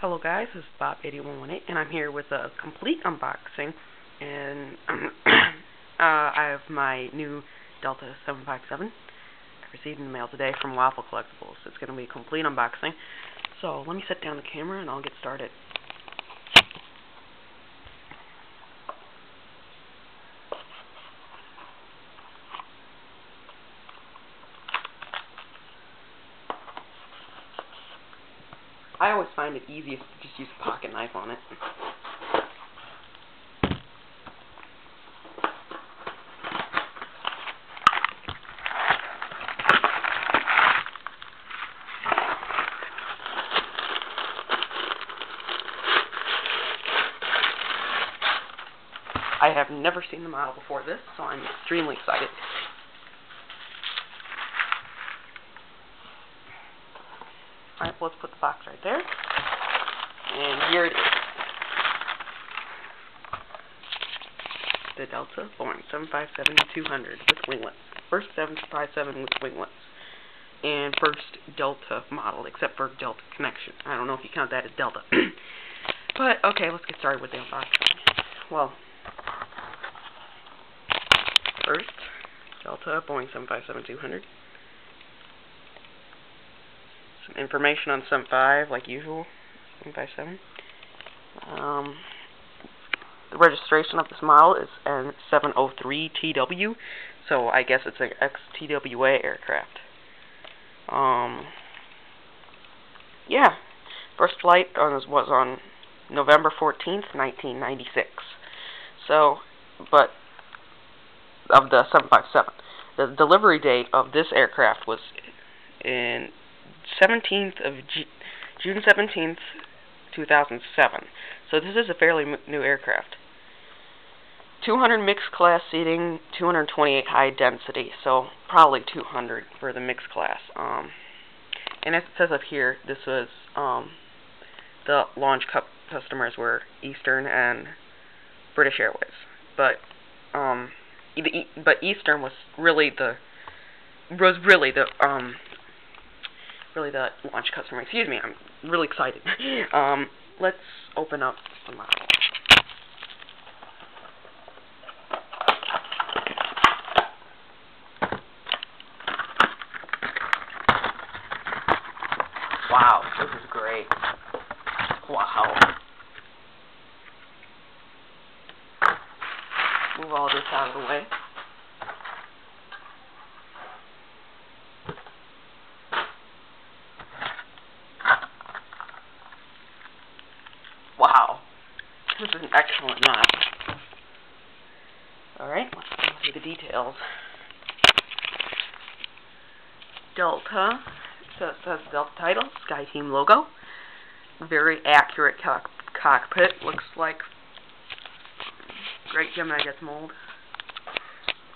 Hello guys, this is Bob8118 and I'm here with a complete unboxing, and I have my new Delta 757 I received in the mail today from Waffle Collectibles. It's going to be a complete unboxing, so let me set down the camera and I'll get started. I always find it easiest to just use a pocket knife on it. I have never seen the model before this, so I'm extremely excited. Alright, let's put the box right there. And here it is. The Delta Boeing 757-200 with winglets. First 757 with winglets. And first Delta model, except for Delta connection. I don't know if you count that as Delta. But, okay, let's get started with the unboxing. Well, first, Delta Boeing 757-200. Some information on 75, like usual. 757. The registration of this model is N703TW, so I guess it's an ex-TWA aircraft. Yeah, first flight was on November 14th, 1996. So, but of the 757, the delivery date of this aircraft was in June 17th, 2007. So this is a fairly new aircraft. 200 mixed class seating, 228 high density, so probably 200 for the mixed class. And as it says up here, this was the launch customers were Eastern and British Airways, but Eastern was really the launch customer. Excuse me, I'm really excited. Let's open up the model. Wow, this is great. Wow. Move all this out of the way. Wow, this is an excellent knot. Alright, let's go through the details. Delta, so it says Delta title, Sky Team logo. Very accurate cockpit, looks like great Gemini gets mold.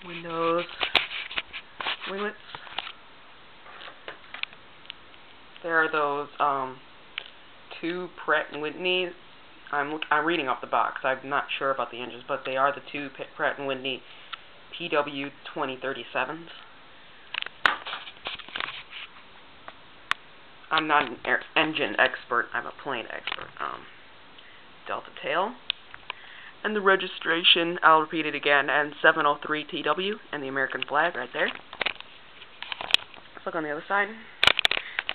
Windows, winglets. There are those two Pratt & Whitney. I'm reading off the box. I'm not sure about the engines, but they are the two Pratt & Whitney PW2037s. I'm not an engine expert. I'm a plane expert. Delta tail. And the registration, I'll repeat it again, N703TW, and the American flag right there. Let's look on the other side.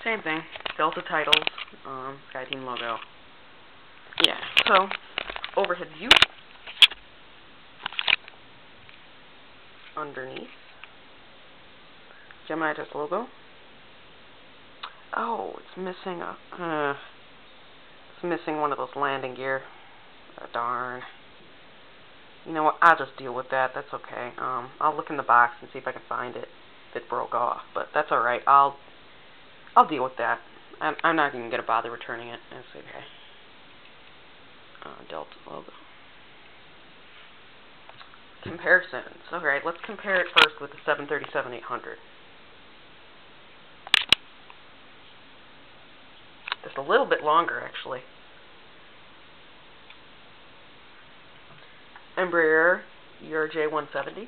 Same thing. Delta titles, Sky Team logo. Yeah, so, overhead view. Underneath. Gemini test logo. Oh, it's missing it's missing one of those landing gear. Darn. You know what, I'll just deal with that. That's okay. I'll look in the box and see if I can find it if it broke off, but that's alright. I'll deal with that. I'm not even going to bother returning it. That's okay. Delta logo. Comparisons. Alright, let's compare it first with the 737-800. Just a little bit longer, actually. Embraer ERJ170.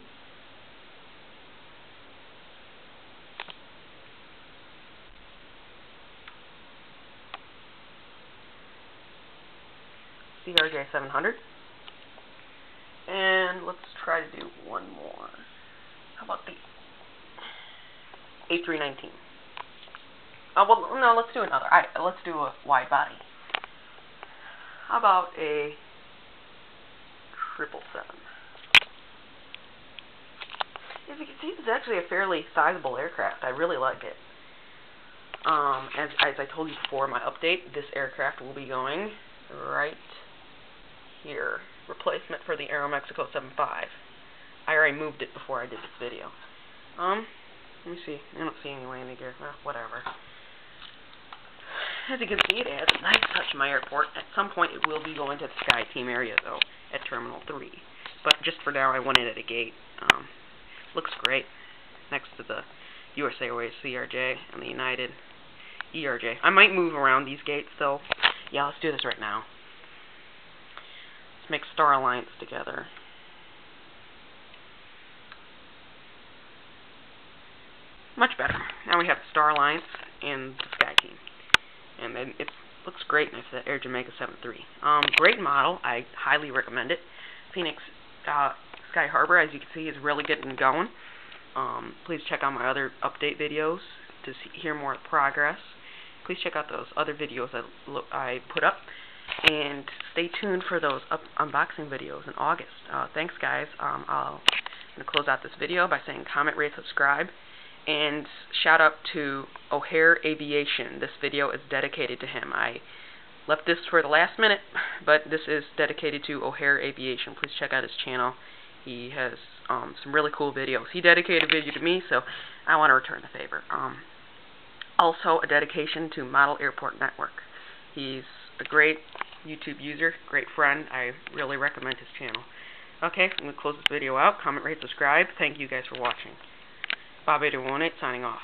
CRJ 700. And let's try to do one more. How about the A319? Well, no, let's do another. Let's do a wide body. How about a 777? As you can see, it's actually a fairly sizable aircraft. I really like it. As I told you before in my update, this aircraft will be going right here. Replacement for the Aeromexico 75. I already moved it before I did this video. Let me see. I don't see any landing gear. Well, whatever. As you can see, it adds a nice touch to my airport. At some point, it will be going to the Sky Team area, though, at Terminal 3. But just for now, I want it at a gate. Looks great. Next to the US Airways CRJ and the United ERJ. I might move around these gates, though. Yeah, let's do this right now. Let's make Star Alliance together. Much better. Now we have Star Alliance and the Sky Team. And then it looks great next to that Air Jamaica 73. Great model. I highly recommend it. Phoenix Sky Harbor, as you can see, is really getting going. Please check out my other update videos to hear more progress. Please check out those other videos that I put up. And stay tuned for those unboxing videos in August. Thanks, guys. I'm going to close out this video by saying comment, rate, subscribe. And shout out to OHAREAVIATION. This video is dedicated to him. I left this for the last minute, but this is dedicated to OHAREAVIATION. Please check out his channel. He has some really cool videos. He dedicated a video to me, so I want to return the favor. Also, a dedication to ModelAirportNetwork. He's a great YouTube user, great friend. I really recommend his channel. Okay, I'm going to close this video out. Comment, rate, subscribe. Thank you guys for watching. Bob818 signing off.